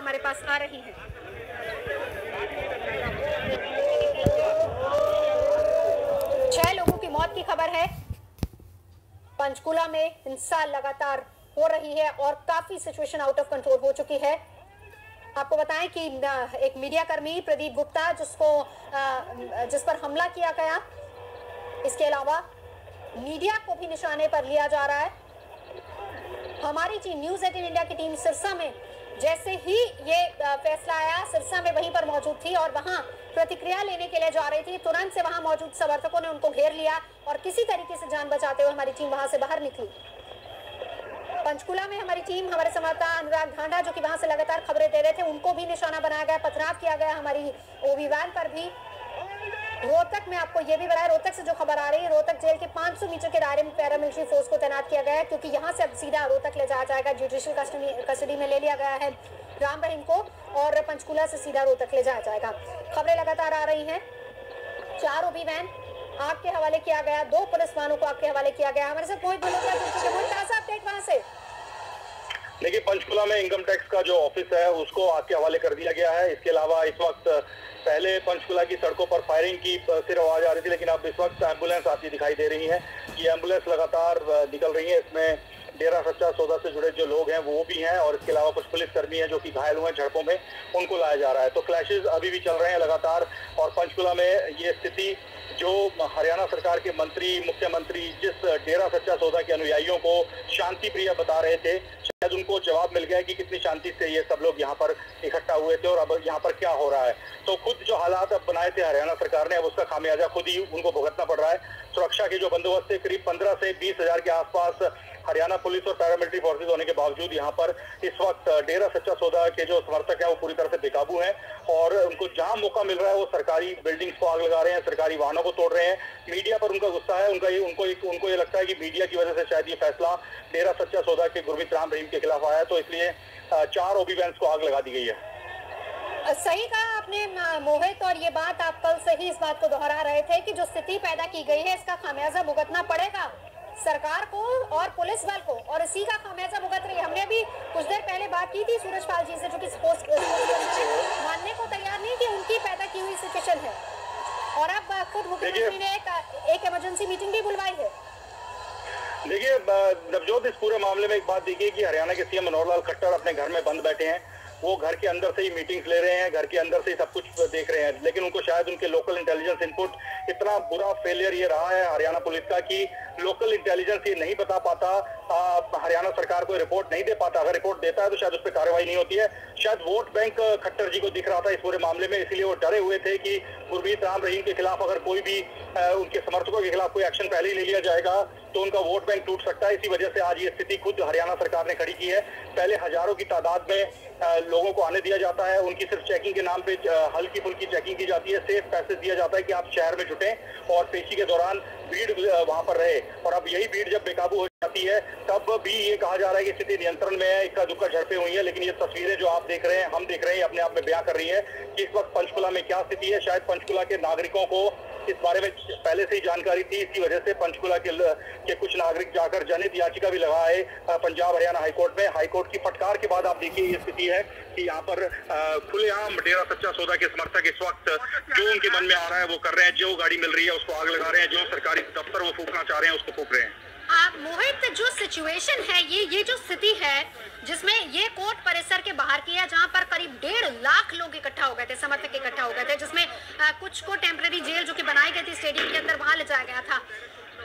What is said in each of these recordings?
हमारे पास आ रही हैं। छह लोगों की मौत की खबर है। पंचकुला में हिंसा लगातार हो रही है और काफी सिचुएशन आउट ऑफ कंट्रोल हो चुकी है। आपको बताएं कि एक मीडिया कर्मी प्रदीप गुप्ता जिस पर हमला किया गया, इसके अलावा मीडिया को भी निशाने पर लिया जा रहा है। हमारी टीम न्यूज़ 18 इंडिया की टीम सिरसा में जैसे ही ये फैसला आया, सिरसा में वहीं पर मौजूद थी और वहां प्रतिक्रिया लेने के लिए जा रही थी। तुरंत से वहां मौजूद समर्थकों ने उनको घेर लिया और किसी तरीके से जान बचाते हुए हमारी टीम वहां से बाहर निकली। पंचकुला में हमारी टीम, हमारे संवाददाता अनुराग ढांडा जो कि वहां से लगातार खबरें दे रहे थे, उनको भी निशाना बनाया गया, पथराव किया गया हमारी ओवी वैन पर भी। रोहतक में आपको ये भी बताया, रोहतक से जो खबर आ रही है, रोहतक जेल के 500 मीटर के दायरे में पैरामिलिट्री फोर्स को तैनात किया गया है, क्योंकि यहाँ से अब सीधा रोहतक ले जाया जाएगा। जुडिशियल कस्टडी में ले लिया गया है राम रहीम को और पंचकुला से सीधा रोहतक ले जाया जाएगा। खबरें लगातार आ रही हैं। 4 ओबी वैन आग के हवाले किया गया, 2 पुलिस वाहनों को आग के हवाले किया गया। हमारे साथ मोहित बुलोतिया जुड़ चुके हैं। मोहित, ताज़ा अपडेट वहां से। देखिए, पंचकुला में इनकम टैक्स का जो ऑफिस है उसको आग के हवाले कर दिया गया है। इसके अलावा इस वक्त पहले पंचकुला की सड़कों पर फायरिंग की सिर्फ आवाज आ रही थी, लेकिन अब इस वक्त एम्बुलेंस आती दिखाई दे रही है। ये एम्बुलेंस लगातार निकल रही है। इसमें डेरा सच्चा सौदा से जुड़े जो लोग हैं वो भी हैं और इसके अलावा कुछ पुलिसकर्मी हैं जो कि घायल हुए हैं झड़पों में, उनको लाया जा रहा है। तो क्लैशेस अभी भी चल रहे हैं लगातार। और पंचकुला में ये स्थिति जो हरियाणा सरकार के मंत्री, मुख्यमंत्री जिस डेरा सच्चा सौदा के अनुयायियों को शांति प्रिय बता रहे थे, शायद उनको जवाब मिल गया कि कितनी शांति से ये सब लोग यहाँ पर इकट्ठा हुए थे और अब यहाँ पर क्या हो रहा है। तो खुद जो हालात अब बनाए थे हरियाणा सरकार ने, अब उसका खामियाजा खुद ही उनको भुगतना पड़ रहा है। सुरक्षा के जो बंदोबस्त थे, करीब 15 से 20 हजार के आसपास हरियाणा पुलिस और पैरामिलिट्री फोर्सेज होने के बावजूद यहाँ पर इस वक्त डेरा सच्चा सौदा के जो समर्थक हैं वो पूरी तरह से बेकाबू हैं और उनको जहां मौका मिल रहा है वो सरकारी बिल्डिंग्स को आग लगा रहे हैं, सरकारी वाहनों को तोड़ रहे हैं। मीडिया पर उनका गुस्सा है, उनको ये लगता है कि मीडिया की वजह से शायद ये फैसला डेरा सच्चा सौदा के गुरमीत राम रहीम के खिलाफ आया, तो इसलिए 4 ओबी वैन्स को आग लगा दी गई है। सही कहा आपने मोहित, और ये बात आप कल से ही इस बात को दोहरा रहे थे कि जो स्थिति पैदा की गई है इसका खामियाजा भुगतना पड़ेगा सरकार को और पुलिस बल को, और इसी का खामियाजा भुगत रही है। हमने अभी कुछ देर पहले बात की थी सूरजपाल जी से, जो कि मानने को तैयार नहीं कि उनकी पैदा की हुई सिचुएशन है, और अब खुद मुख्यमंत्री ने एक इमरजेंसी मीटिंग भी बुलवाई है। देखिए नवजोत, इस पूरे मामले में एक बात देखिए कि हरियाणा के सीएम मनोहर लाल खट्टर अपने घर में बंद बैठे हैं। वो घर के अंदर से ही मीटिंग्स ले रहे हैं, घर के अंदर से ही सब कुछ देख रहे हैं, लेकिन उनको शायद उनके लोकल इंटेलिजेंस इनपुट, इतना बुरा फेलियर ये रहा है हरियाणा पुलिस का कि लोकल इंटेलिजेंस ये नहीं बता पाता, हरियाणा सरकार को रिपोर्ट नहीं दे पाता। अगर रिपोर्ट देता है तो शायद उस पर कार्रवाई नहीं होती है। शायद वोट बैंक खट्टर जी को दिख रहा था इस पूरे मामले में, इसलिए वो डरे हुए थे कि गुरमीत राम रहीम के खिलाफ अगर कोई भी उनके समर्थकों के खिलाफ कोई एक्शन पहले ही ले लिया जाएगा तो उनका वोट बैंक टूट सकता है। इसी वजह से आज ये स्थिति खुद हरियाणा सरकार ने खड़ी की है। पहले हजारों की तादाद में लोगों को आने दिया जाता है, उनकी सिर्फ चेकिंग के नाम पे हल्की फुल्की चेकिंग की जाती है, सेफ पैसेज दिया जाता है कि आप शहर में जुटें और पेशी के दौरान भीड़ वहां पर रहे। और अब यही भीड़ जब बेकाबू हो जाती है तब भी ये कहा जा रहा है कि स्थिति नियंत्रण में है, इक्का दुक्का झड़पें हुई है। लेकिन ये तस्वीरें जो आप देख रहे हैं, हम देख रहे हैं, अपने आप में बयां कर रही है कि इस वक्त पंचकुला में क्या स्थिति है। शायद पंचकुला के नागरिकों को इस बारे में पहले से ही जानकारी थी, इसी वजह से पंचकुला के कुछ नागरिक जाकर जनहित याचिका भी लगाए पंजाब हरियाणा हाईकोर्ट में। हाईकोर्ट की फटकार के बाद आप देखिए ये स्थिति है कि यहाँ पर खुलेआम डेरा सच्चा सौदा के समर्थक इस वक्त जो उनके मन में आ रहा है वो कर रहे हैं, जो गाड़ी मिल रही है उसको आग लगा रहे हैं, जो सरकारी दफ्तर वो फूकना चाह रहे हैं उसको फूक रहे हैं। मोहित, जो सिचुएशन है, ये जो स्थिति है जिसमें ये कोर्ट परिसर के बाहर की है, जहां पर करीब 1.5 लाख लोग इकट्ठा हो गए थे, समर्थक इकट्ठा हो गए थे, जिसमें कुछ को टेम्परेरी जेल जो कि बनाई गई थी स्टेडियम के अंदर, वहां ले जाया गया था।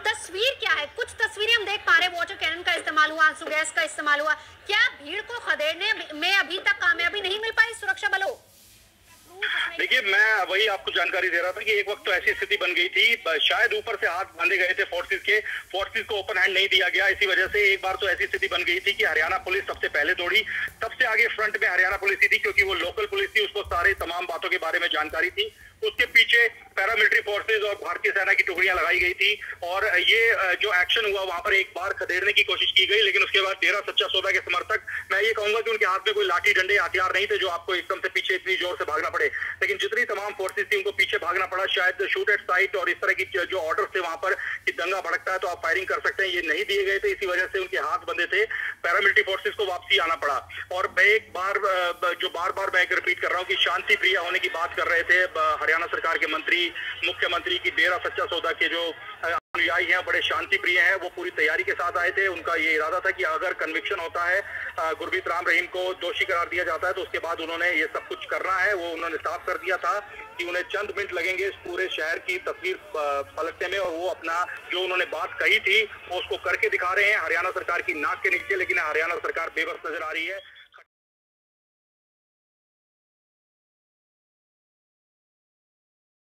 तस्वीर क्या है? कुछ तस्वीरें हम देख पा रहे हैं, वाटर कैनन का इस्तेमाल हुआ, आंसू गैस का इस्तेमाल हुआ। क्या भीड़ को खदेड़ने में अभी तक कामयाबी नहीं मिल पाई सुरक्षा बलों? देखिए, मैं वही आपको जानकारी दे रहा था कि एक वक्त तो ऐसी स्थिति बन गई थी, शायद ऊपर से हाथ बांधे गए थे फोर्सेस को ओपन हैंड नहीं दिया गया। इसी वजह से एक बार तो ऐसी स्थिति बन गई थी कि हरियाणा पुलिस सबसे पहले दौड़ी, सबसे आगे फ्रंट में हरियाणा पुलिस ही थी, क्योंकि वो लोकल पुलिस थी, उसको सारे तमाम बातों के बारे में जानकारी थी। उसके पीछे पैरामिलिट्री फोर्सेज और भारतीय सेना की टुकड़ियां लगाई गई थी और ये जो एक्शन हुआ वहां पर एक बार खदेड़ने की कोशिश की गई, लेकिन उसके बाद डेरा सच्चा सौदा के समर्थक, मैं ये कहूंगा कि उनके हाथ में कोई लाठी डंडे हथियार नहीं थे जो आपको एकदम से पीछे इतनी जोर से भागना पड़े, लेकिन जितनी तमाम फोर्सेज थी उनको पीछे भागना पड़ा। शायद शूट एट साइट और इस तरह की जो ऑर्डर थे वहां पर कि दंगा भड़कता है तो आप फायरिंग कर सकते हैं, ये नहीं दिए गए थे, इसी वजह से उनके हाथ बंधे थे, पैरामिलिट्री फोर्सेज को वापसी आना पड़ा। और मैं एक बार जो बार बार मैं रिपीट कर रहा हूँ कि शांति प्रिय होने की बात कर रहे थे हरियाणा सरकार के मंत्री, मुख्यमंत्री की डेरा सच्चा सौदा के जो अनुयायी हैं बड़े शांति प्रिय हैं, वो पूरी तैयारी के साथ आए थे। उनका ये इरादा था कि अगर कन्विक्शन होता है, गुरमीत राम रहीम को दोषी करार दिया जाता है, तो उसके बाद उन्होंने ये सब कुछ करना है। वो उन्होंने साफ कर दिया था कि उन्हें चंद मिनट लगेंगे इस पूरे शहर की तस्वीर पलटने में, और वो अपना जो उन्होंने बात कही थी वो उसको करके दिखा रहे हैं हरियाणा सरकार की नाक के नीचे। लेकिन हरियाणा सरकार बेबस नजर आ रही है।